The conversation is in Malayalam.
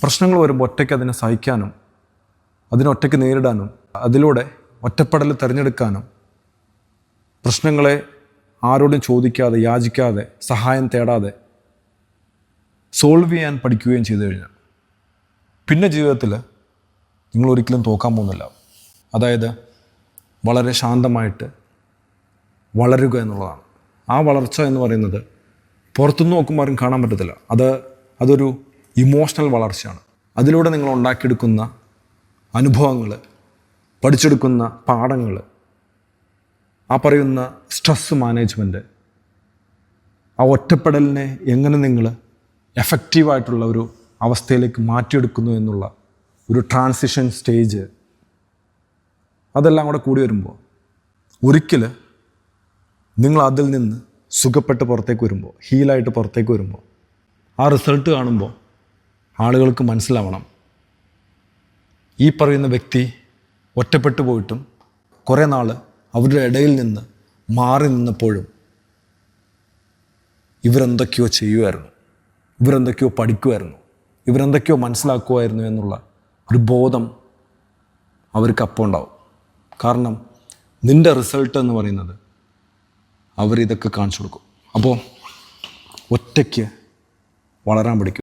പ്രശ്നങ്ങൾ വരുമ്പോൾ ഒറ്റയ്ക്ക് അതിനെ സഹിക്കാനും അതിനൊറ്റയ്ക്ക് നേരിടാനും അതിലൂടെ ഒറ്റപ്പെടൽ തിരഞ്ഞെടുക്കാനും പ്രശ്നങ്ങളെ ആരോടും ചോദിക്കാതെ യാചിക്കാതെ സഹായം തേടാതെ സോൾവ് ചെയ്യാൻ പഠിക്കുകയും ചെയ്തു കഴിഞ്ഞാൽ പിന്നെ ജീവിതത്തിൽ നിങ്ങൾ ഒരിക്കലും തോക്കാൻ പോകുന്നില്ല. അതായത് വളരെ ശാന്തമായിട്ട് വളരുക എന്നുള്ളതാണ്. ആ വളർച്ച എന്ന് പറയുന്നത് പുറത്തുനിന്ന് നോക്കുമ്പോൾ ആരും കാണാൻ പറ്റത്തില്ല. അതൊരു ഇമോഷണൽ വളർച്ചയാണ്. അതിലൂടെ നിങ്ങൾ ഉണ്ടാക്കിയെടുക്കുന്ന അനുഭവങ്ങൾ, പഠിച്ചെടുക്കുന്ന പാഠങ്ങൾ, ആ പറയുന്ന സ്ട്രെസ് മാനേജ്മെൻറ്റ്, ആ ഒറ്റപ്പെടലിനെ എങ്ങനെ നിങ്ങൾ എഫക്റ്റീവായിട്ടുള്ള ഒരു അവസ്ഥയിലേക്ക് മാറ്റിയെടുക്കുന്നു എന്നുള്ള ഒരു ട്രാൻസിഷൻ സ്റ്റേജ്, അതെല്ലാം കൂടെ കൂടി വരുമ്പോൾ ഒരിക്കൽ നിങ്ങൾ അതിൽ നിന്ന് സുഖപ്പെട്ട് പുറത്തേക്ക് വരുമ്പോൾ, ഹീലായിട്ട് പുറത്തേക്ക് വരുമ്പോൾ, ആ റിസൾട്ട് കാണുമ്പോൾ ആളുകൾക്ക് മനസ്സിലാവണം ഈ പറയുന്ന വ്യക്തി ഒറ്റപ്പെട്ടു പോയിട്ടും കുറേ നാൾ അവരുടെ ഇടയിൽ നിന്ന് മാറി നിന്നപ്പോഴും ഇവരെന്തൊക്കെയോ ചെയ്യുമായിരുന്നു, ഇവരെന്തൊക്കെയോ പഠിക്കുമായിരുന്നു, ഇവരെന്തൊക്കെയോ മനസ്സിലാക്കുമായിരുന്നു എന്നുള്ള ഒരു ബോധം അവർക്ക് അപ്പോൾ ഉണ്ടാവും. കാരണം നിൻ്റെ റിസൾട്ട് എന്ന് പറയുന്നത് അവരിതൊക്കെ കാണിച്ചു കൊടുക്കും. അപ്പോൾ ഒറ്റയ്ക്ക് വളരാൻ പഠിക്കും.